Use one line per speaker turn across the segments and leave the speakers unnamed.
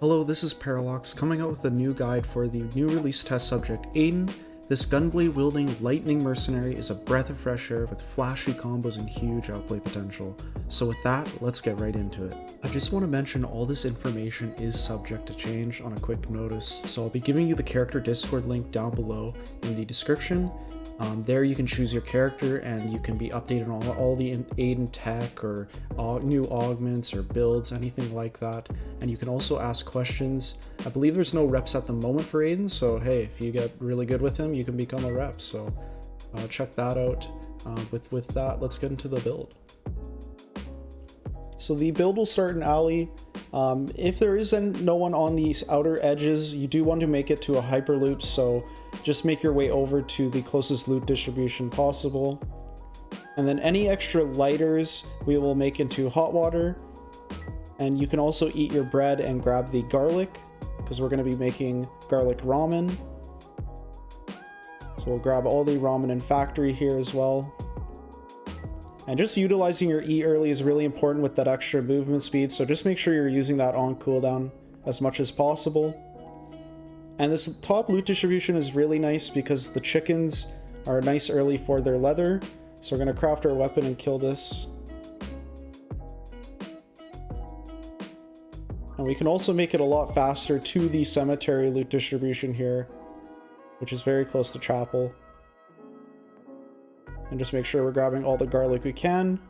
Hello, this is Perrilox coming out with a new guide for the new release test subject, Aiden. This gunblade wielding lightning mercenary is a breath of fresh air with flashy combos and huge outplay potential. So with that, let's get right into it. I just want to mention all this information is subject to change on a quick notice, so I'll be giving you the character Discord link down below in the description. There you can choose your character and you can be updated on all the Aiden tech or new augments or builds, anything like that. And you can also ask questions. I believe there's no reps at the moment for Aiden, so hey, if you get really good with him, you can become a rep. So check that out. With that, let's get into the build. So the build will start in alley. If there isn't no one on these outer edges, you do want to make it to a hyperloop, so just make your way over to the closest loot distribution possible. And then any extra lighters we will make into hot water. And you can also eat your bread and grab the garlic, because we're going to be making garlic ramen. So we'll grab all the ramen in factory here as well. And just utilizing your E early is really important with that extra movement speed, so just make sure you're using that on cooldown as much as possible. And this top loot distribution is really nice because the chickens are nice early for their leather. So we're going to craft our weapon and kill this. And we can also make it a lot faster to the cemetery loot distribution here, which is very close to chapel. And just make sure we're grabbing all the garlic we can.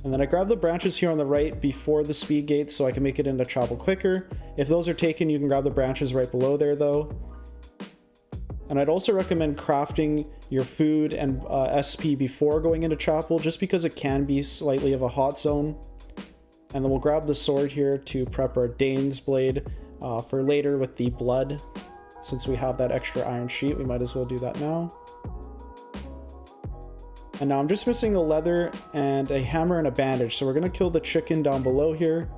And then I grab the branches here on the right before the speed gate so I can make it into chapel quicker. If those are taken, you can grab the branches right below there though. And I'd also recommend crafting your food and SP before going into chapel, just because it can be slightly of a hot zone. And then we'll grab the sword here to prep our Dane's blade for later with the blood. Since we have that extra iron sheet, we might as well do that now. And now I'm just missing a leather and a hammer and a bandage, so we're going to kill the chicken down below here.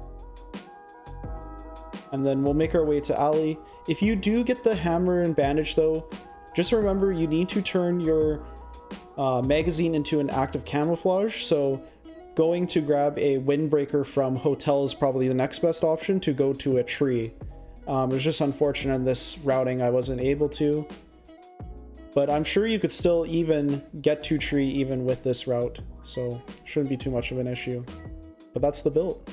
And then we'll make our way to alley. If you do get the hammer and bandage though, just remember you need to turn your magazine into an active camouflage, so going to grab a windbreaker from hotel is probably the next best option to go to a tree. It was just unfortunate in this routing I wasn't able to. But I'm sure you could still even get to tree even with this route, so shouldn't be too much of an issue. But that's the build.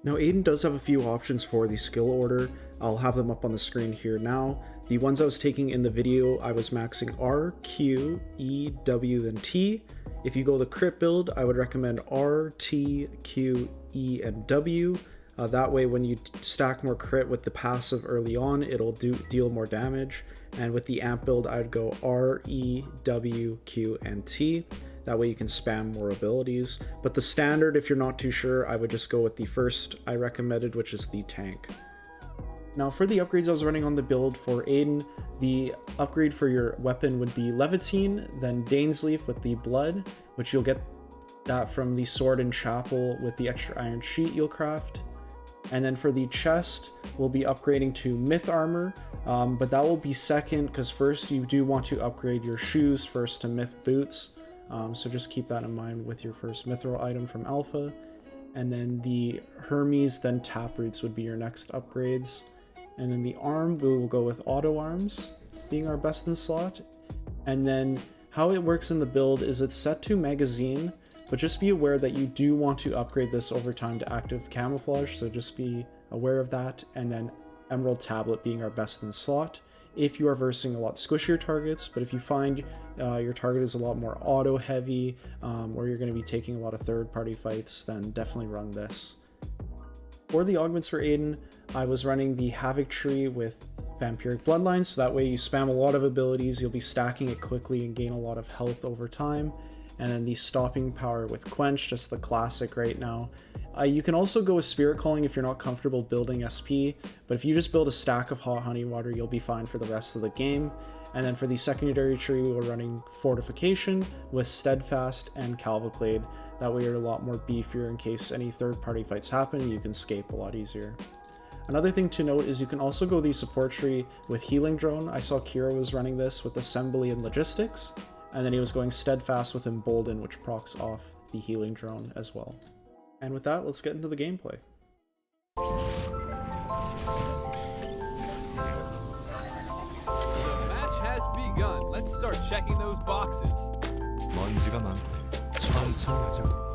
Now Aiden does have a few options for the skill order. I'll have them up on the screen here now. The ones I was taking in the video, I was maxing R, Q, E, W, then T. If you go the crit build, I would recommend R, T, Q, E, and W. That way when you stack more crit with the passive early on, it'll deal more damage. And with the amp build, I'd go R, E, W, Q, and T. That way you can spam more abilities. But the standard, if you're not too sure, I would just go with the first I recommended, which is the tank. Now for the upgrades I was running on the build for Aiden, the upgrade for your weapon would be Levitine, then Dane's Leaf with the blood, which you'll get that from the sword in chapel with the extra iron sheet you'll craft. And then for the chest, we'll be upgrading to myth armor, but that will be second because first you do want to upgrade your shoes first to myth boots. So just keep that in mind with your first mithril item from alpha. And then the Hermes, then taproots would be your next upgrades. And then the arm, we will go with auto arms being our best in slot. And then how it works in the build is it's set to magazine, but just be aware that you do want to upgrade this over time to active camouflage, so just be aware of that. And then Emerald Tablet being our best in slot if you are versing a lot squishier targets, but if you find your target is a lot more auto heavy, or you're going to be taking a lot of third-party fights, then definitely run this. For the augments for Aiden, I was running the Havoc tree with Vampiric Bloodlines, so that way you spam a lot of abilities, you'll be stacking it quickly and gain a lot of health over time. And then the Stomping power with Quench, just the classic right now. You can also go with Spirit Calling if you're not comfortable building SP, but if you just build a stack of Hot Honey Water, you'll be fine for the rest of the game. And then for the secondary tree, we were running Fortification with Steadfast and Cavalcade. That way you're a lot more beefier in case any third-party fights happen, you can escape a lot easier. Another thing to note is you can also go the support tree with Healing Drone. I saw Kira was running this with Assembly and Logistics, and then he was going Steadfast with Embolden, which procs off the healing drone as well. And with that, let's get into the gameplay.
The match has begun. Let's start checking those boxes.
먼지가 많고 천천히 하자고.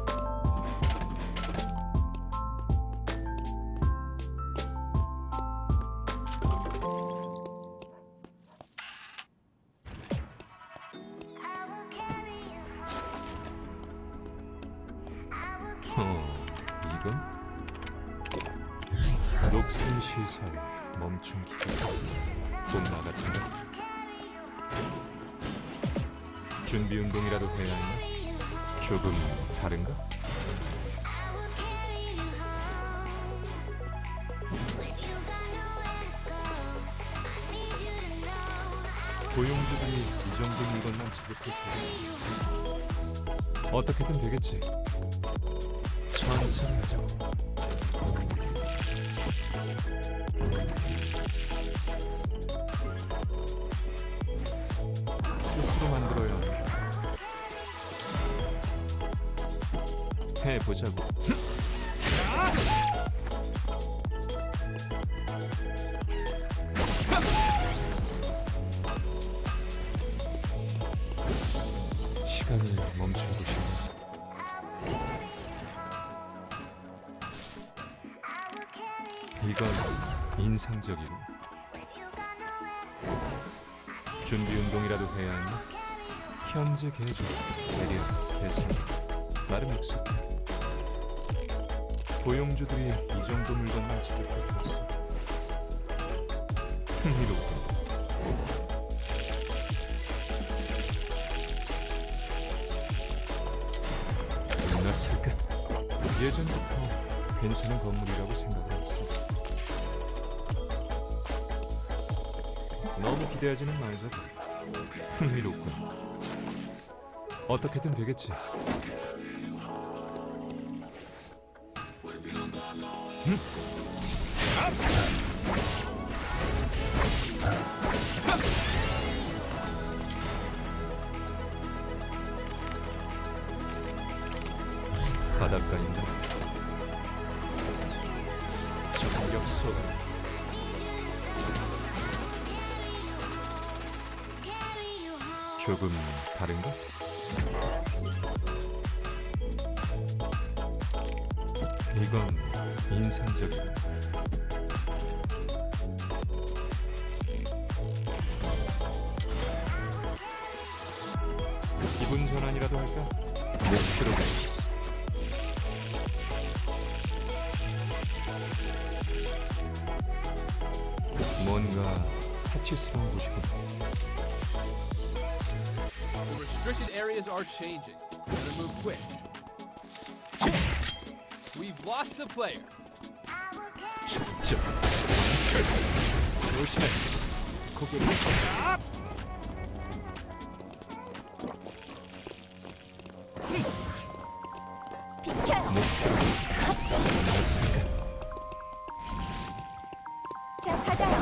이건? 녹슨 시설 멈춤기 동마 같은데? 준비 운동이라도 해야 하나? 조금 다른가? 고용주들이 이 정도 물건만 지급해 줘. 어떻게든 되겠지. 천천히 하자고. 스스로 만들어야 해보자고. 시간이 멈추고 싶네. 이건 인상적이고. 준비 운동이라도 해야 하나? 현재 계조, 대략 계산, 나름 익숙해. 고용주들이 이 정도 물건만 지급해 주었어. 흥미롭고. 낯설까? 예전부터 괜찮은 건물이라고 생각을 했어. 너무 기대하지는 말자고. 흥미롭군. 어떻게든 되겠지. 바닷가인가? 정력소. 조금 다른가? 이건 인상적이다. 기분 전환이라도 할까? 목표로. 뭔가 사치스러운 곳이군.
The restricted areas are changing. Gotta move quick. We've lost the player.
조심해. 고개를
자, 받아요.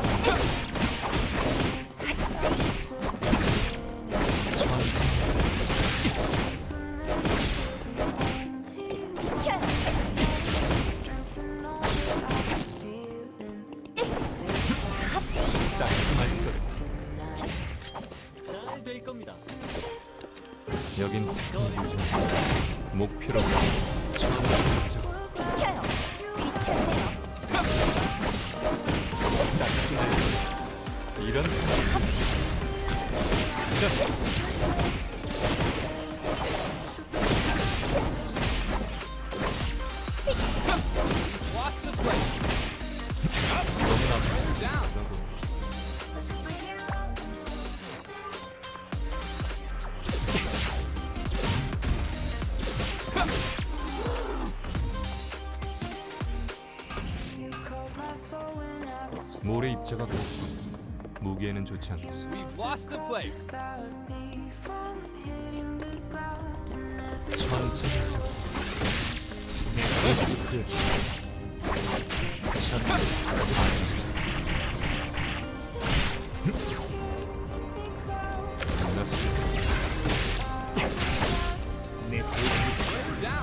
잘 될 겁니다.
여긴 목표로
비켜요. 귀찮네요.
이런
Lost the player.
너무나
Down.
모래 입자가 굵고 무게에는 좋지 않겠어.
We've lost the player.
천천히 끝났어.
We're down.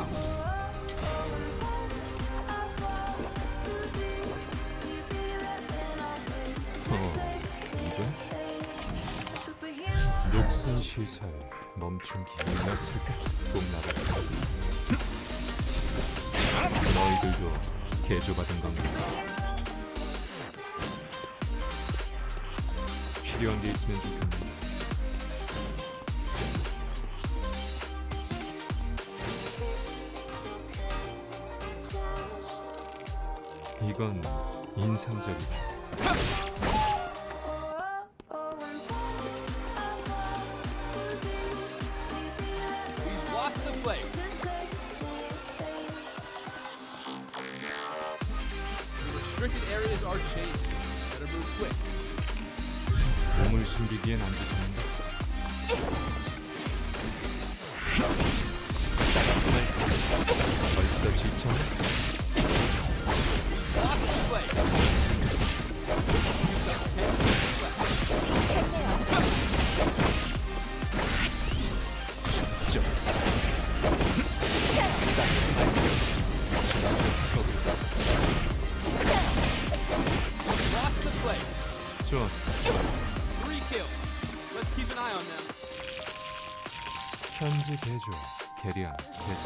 육신 시설 멈춘 기회가 있을까? 꼭 나가. 너희들도 개조받은 건가? 필요한 게 있으면 좋겠는데. 이건 인상적이다.
We've lost the play. Restricted areas are changing. Better move quick.
몸을 숨기기엔 안 좋겠는데. 벌써 지쳐?
Lost the play. You've got 10 seconds left.
좀.
Lost the play.
좋아.
3 kills. Let's keep an eye on them.
현재 대조, 계량, 개선.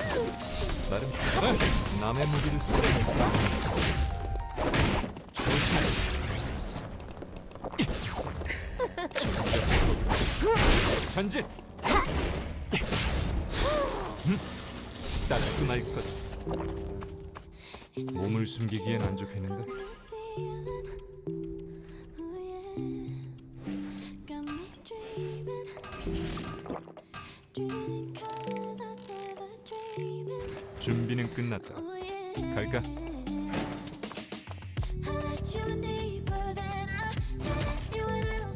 나름 남의 무기를 쓰는 전진. 따끔할 것. 몸을 숨기기엔 안 좋겠는데. 준비는 끝났다. 갈까?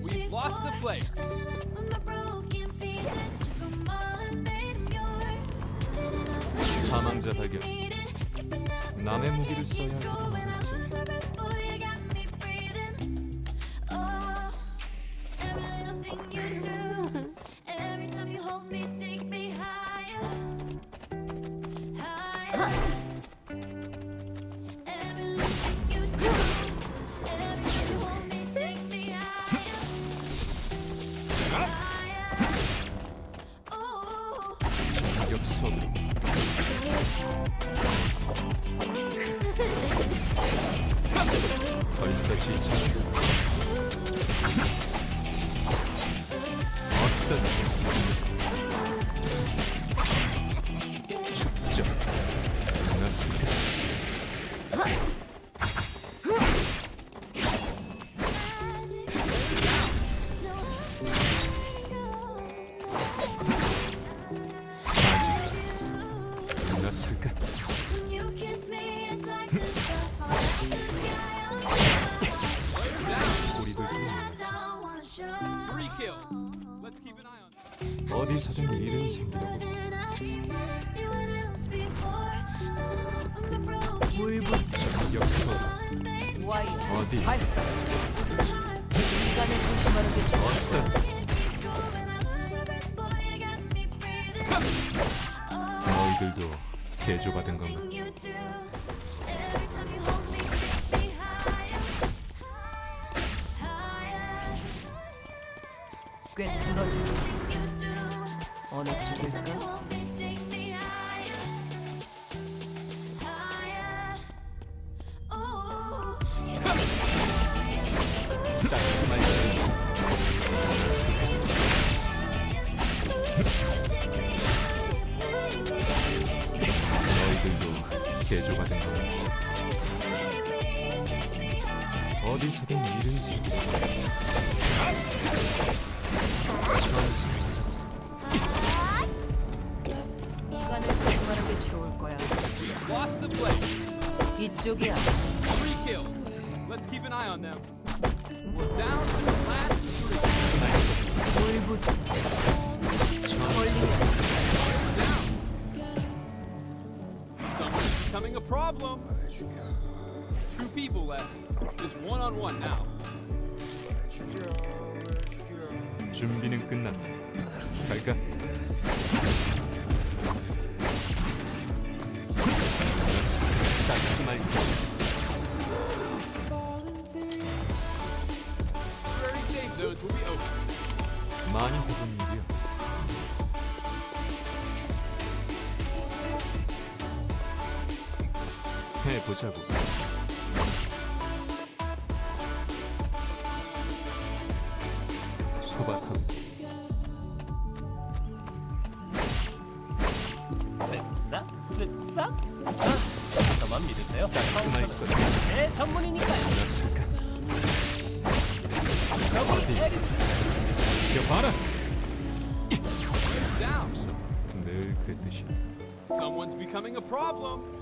We've lost the play.
사망자 발견. 남의 무기를 써야 하기도 하겠지. 역속으로. 벌써 지쳐. 어떤 축적 끝났습니다. 아직 끝났을까? 우리들 좀
3 kills. Let's keep an eye on them.
어디서든 일은 생기라고. 역소
와이어
어디
발사. 인간을 조심하는 게 좋아.
어떤 너희들도 개조받은 건가?
꽤 들어주지. 어느 쪽일까?
따끔할 너희들도 개조받은 건가? 어디서든 일은 생기라고.
인간을 조심하는 게 좋을 거야.
Lost the play.
이쪽이야.
3 kills. Let's keep an eye on them. We're down to the last 3.
물부터 멀리.
Someone's becoming a problem. 2 people left. Just 1-on-1 now.
준비는 끝났다. 갈까? 따끔할 것.
Very safe zones will be open.
많이 해본 일이야. 해보자고. 소박하고
쓱싹 쓱싹. 저만 믿으세요.
그만 있거든.
제 전문이니까요.
알았을까?
여기 에릭.
이겨봐라.
Down.
없어. 늘 그랬듯이.
Someone's becoming a problem.